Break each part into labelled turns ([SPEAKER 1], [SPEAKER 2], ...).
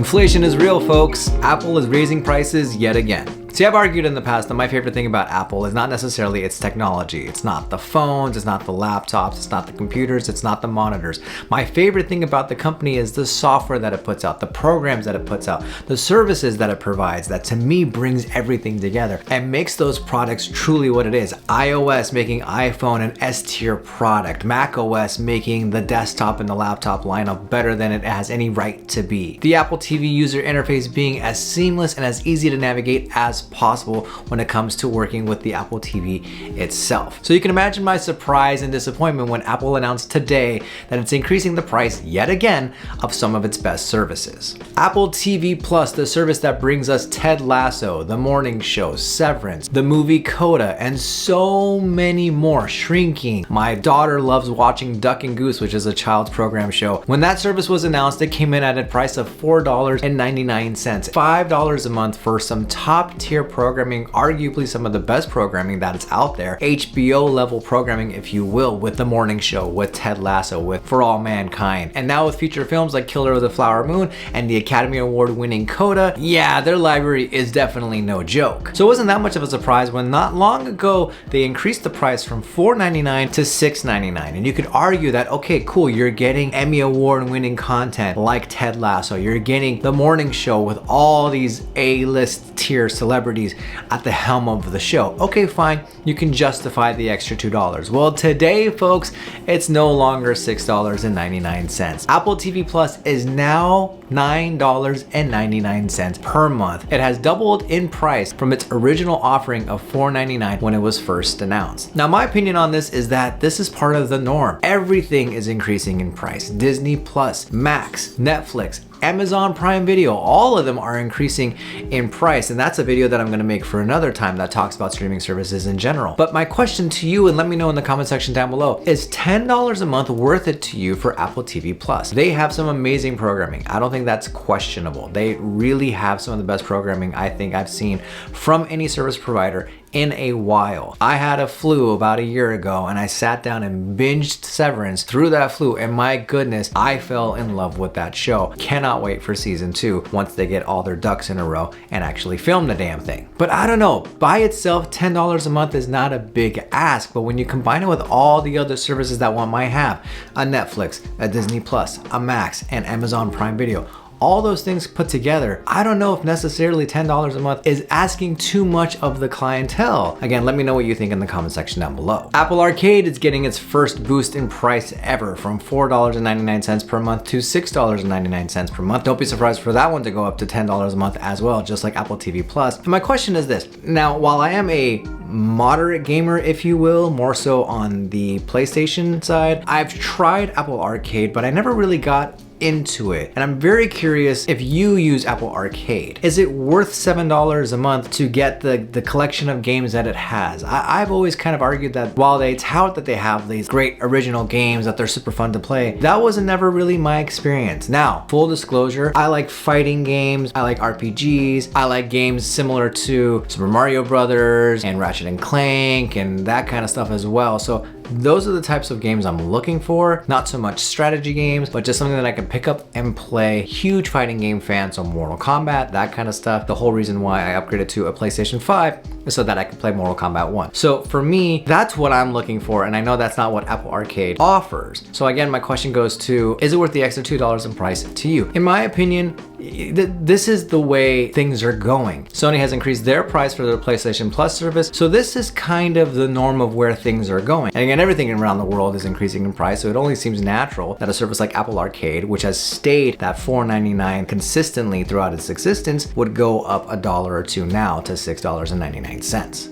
[SPEAKER 1] Inflation is real, folks. Apple is raising prices yet again. See, I've argued in the past that my favorite thing about Apple is not necessarily its technology. It's not the phones, it's not the laptops, it's not the computers, it's not the monitors. My favorite thing about the company is the software that it puts out, the programs that it puts out, the services that it provides that to me brings everything together and makes those products truly what it is. iOS making iPhone an S-tier product, macOS making the desktop and the laptop lineup better than it has any right to be. The Apple TV user interface being as seamless and as easy to navigate as possible when it comes to working with the Apple TV itself. So you can imagine my surprise and disappointment when Apple announced today that it's increasing the price yet again of some of its best services. Apple TV Plus, the service that brings us Ted Lasso, The Morning Show, Severance, the movie Coda, and so many more. Shrinking. My daughter loves watching Duck and Goose, which is a child's program show. When that service was announced, it came in at a price of $4.99, $5 a month for some top tier programming, arguably some of the best programming that is out there, HBO level programming if you will, with The Morning Show, with Ted Lasso, with For All Mankind, and now with feature films like Killer of the Flower Moon and the Academy Award winning Coda. Yeah, their library is definitely no joke. So it wasn't that much of a surprise when not long ago they increased the price from $4.99 to $6.99, and you could argue that okay, cool, you're getting Emmy Award winning content like Ted Lasso, you're getting The Morning Show with all these A-list tier celebrities at the helm of the show. Okay, fine, you can justify the extra $2. Well, today, folks, it's no longer $6.99. Apple TV Plus is now $9.99 per month. It has doubled in price from its original offering of $4.99 when it was first announced. Now, my opinion on this is that this is part of the norm. Everything is increasing in price. Disney Plus, Max, Netflix, Amazon Prime Video, all of them are increasing in price, and that's a video that I'm gonna make for another time that talks about streaming services in general. But my question to you, and let me know in the comment section down below, is $10 a month worth it to you for Apple TV Plus? They have some amazing programming. I don't think that's questionable. They really have some of the best programming I think I've seen from any service provider in a while. I had a flu about a year ago and I sat down and binged Severance through that flu, and my goodness, I fell in love with that show. Cannot wait for season 2 once they get all their ducks in a row and actually film the damn thing. But I don't know, by itself $10 a month is not a big ask, but when you combine it with all the other services that one might have, a Netflix, a Disney Plus, a Max, and Amazon Prime Video, all those things put together, I don't know if necessarily $10 a month is asking too much of the clientele. Again, let me know what you think in the comment section down below. Apple Arcade is getting its first boost in price ever, from $4.99 per month to $6.99 per month. Don't be surprised for that one to go up to $10 a month as well, just like Apple TV Plus. And my question is this. Now, while I am a moderate gamer, if you will, more so on the PlayStation side, I've tried Apple Arcade, but I never really got into it. And I'm very curious if you use Apple Arcade. Is it worth $7 a month to get the collection of games that it has? I've always kind of argued that while they tout that they have these great original games, that they're super fun to play, that was never really my experience. Now, full disclosure, I like fighting games, I like RPGs, I like games similar to Super Mario Brothers and Ratchet and Clank and that kind of stuff as well. So those are the types of games I'm looking for, not so much strategy games, but just something that I can pick up and play. Huge fighting game fan, so Mortal Kombat, that kind of stuff. The whole reason why I upgraded to a PlayStation 5 is so that I can play Mortal Kombat 1. So for me, that's what I'm looking for, and I know that's not what Apple Arcade offers. So again, my question goes to, is it worth the extra $2 in price to you? In my opinion, this is the way things are going. Sony has increased their price for their PlayStation Plus service, so this is kind of the norm of where things are going. And again, everything around the world is increasing in price, so it only seems natural that a service like Apple Arcade, which has stayed that $4.99 consistently throughout its existence, would go up $1 or $2 now to $6.99.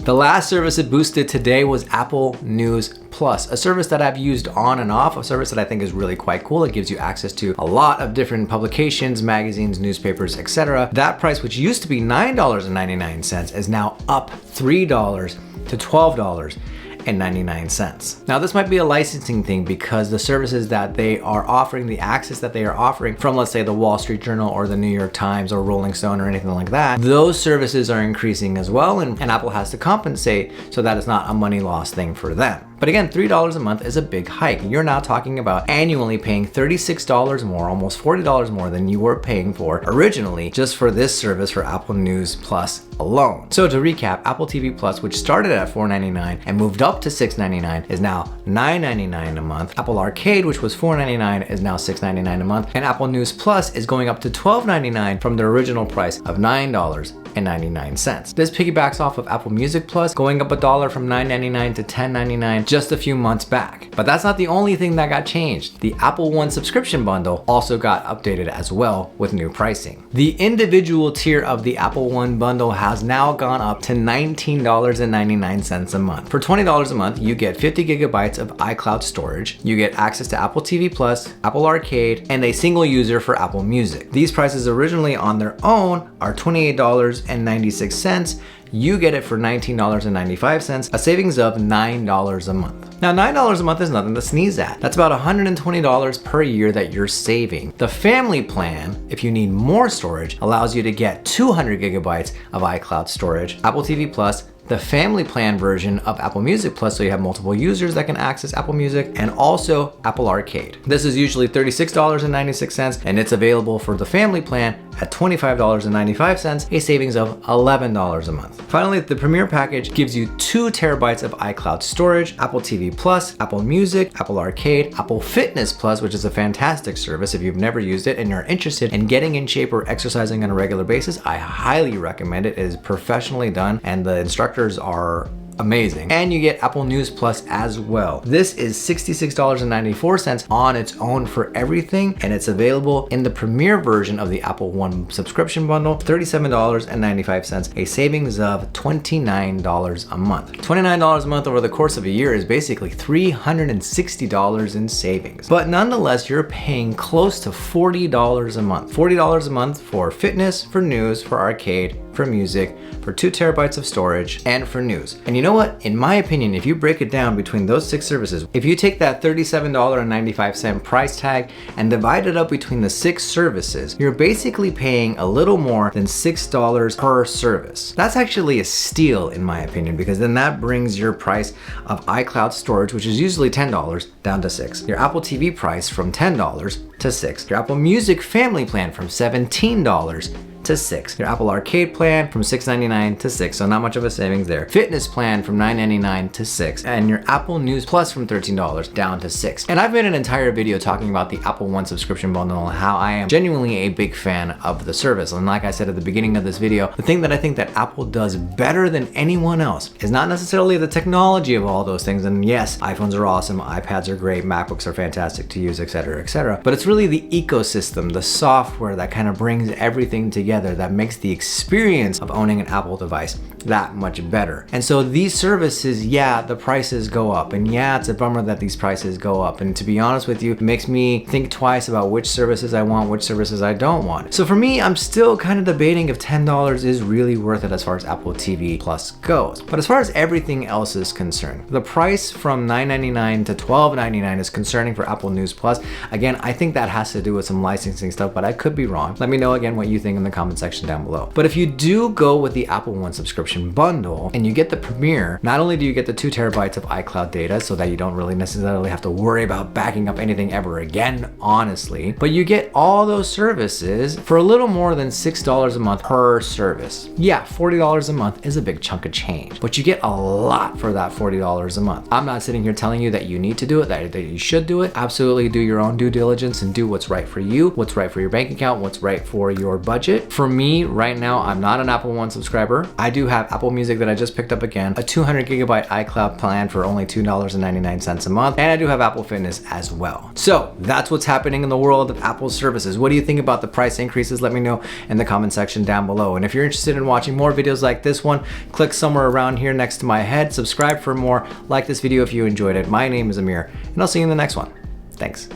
[SPEAKER 1] The last service it boosted today was Apple News Plus, a service that I've used on and off, a service that I think is really quite cool. It gives you access to a lot of different publications, magazines, newspapers, etc. That price, which used to be $9.99, is now up $3 to $12.99. Now, this might be a licensing thing because the services that they are offering, the access that they are offering from, let's say, the Wall Street Journal or the New York Times or Rolling Stone or anything like that, those services are increasing as well, and Apple has to compensate so that it's not a money loss thing for them. But again, $3 a month is a big hike. You're now talking about annually paying $36 more, almost $40 more than you were paying for originally just for this service for Apple News Plus alone. So to recap, Apple TV Plus, which started at $4.99 and moved up to $6.99, is now $9.99 a month. Apple Arcade, which was $4.99, is now $6.99 a month. And Apple News Plus is going up to $12.99 from the original price of $9.99. This piggybacks off of Apple Music Plus, going up $1 from $9.99 to $10.99 just a few months back. But that's not the only thing that got changed. The Apple One subscription bundle also got updated as well with new pricing. The individual tier of the Apple One bundle has now gone up to $19.99 a month. For $20 a month, you get 50 gigabytes of iCloud storage, you get access to Apple TV Plus, Apple Arcade, and a single user for Apple Music. These prices originally on their own are $28.96. You get it for $19.95, a savings of $9 a month. Now, $9 a month is nothing to sneeze at. That's about $120 per year that you're saving. The family plan, if you need more storage, allows you to get 200 gigabytes of iCloud storage, Apple TV Plus, the family plan version of Apple Music Plus, so you have multiple users that can access Apple Music, and also Apple Arcade. This is usually $36.96, and it's available for the family plan at $25.95, a savings of $11 a month. Finally, the Premier package gives you 2 terabytes of iCloud storage, Apple TV Plus, Apple Music, Apple Arcade, Apple Fitness Plus, which is a fantastic service if you've never used it and you're interested in getting in shape or exercising on a regular basis. I highly recommend it. It is professionally done and the instructors are amazing. And you get Apple News Plus as well. This is $66.94 on its own for everything, and it's available in the Premier version of the Apple One subscription bundle, $37.95, a savings of $29 a month. $29 a month over the course of a year is basically $360 in savings. But nonetheless, you're paying close to $40 a month. $40 a month for fitness, for news, for arcade, for music, for 2 terabytes of storage, and for news. And you know what? In my opinion, if you break it down between those 6 services, if you take that $37.95 price tag and divide it up between the 6 services, you're basically paying a little more than $6 per service. That's actually a steal in my opinion, because then that brings your price of iCloud storage, which is usually $10, down to $6. Your Apple TV price from $10 to $6. Your Apple Music family plan from $17 to $6. Your Apple Arcade plan from $6.99 to $6, so not much of a savings there. Fitness plan from $9.99 to $6, and your Apple News Plus from $13 down to $6. And I've made an entire video talking about the Apple One subscription bundle and how I am genuinely a big fan of the service. And like I said at the beginning of this video, the thing that I think that Apple does better than anyone else is not necessarily the technology of all those things. And yes, iPhones are awesome, iPads are great, MacBooks are fantastic to use, etc., etc. But it's really the ecosystem, the software that kind of brings everything together that makes the experience of owning an Apple device that much better. And so these services, yeah, the prices go up, and yeah, it's a bummer that these prices go up. And to be honest with you, it makes me think twice about which services I want, which services I don't want. So for me, I'm still kind of debating if $10 is really worth it as far as Apple TV Plus goes. But as far as everything else is concerned, the price from $9.99 to $12.99 is concerning for Apple News Plus. Again, I think that has to do with some licensing stuff, but I could be wrong. Let me know again what you think in the comment section down below. But if you do go with the Apple One subscription bundle and you get the Premier, not only do you get the 2 terabytes of iCloud data so that you don't really necessarily have to worry about backing up anything ever again, honestly, but you get all those services for a little more than $6 a month per service. Yeah, $40 a month is a big chunk of change, but you get a lot for that $40 a month. I'm not sitting here telling you that you need to do it, that you should do it. Absolutely do your own due diligence and do what's right for you, what's right for your bank account, what's right for your budget. For me, right now, I'm not an Apple One subscriber. I do have Apple Music that I just picked up again, a 200 gigabyte iCloud plan for only $2.99 a month, and I do have Apple Fitness as well. So that's what's happening in the world of Apple services. What do you think about the price increases? Let me know in the comment section down below. And if you're interested in watching more videos like this one, click somewhere around here next to my head, subscribe for more, like this video if you enjoyed it. My name is Amir, and I'll see you in the next one. Thanks.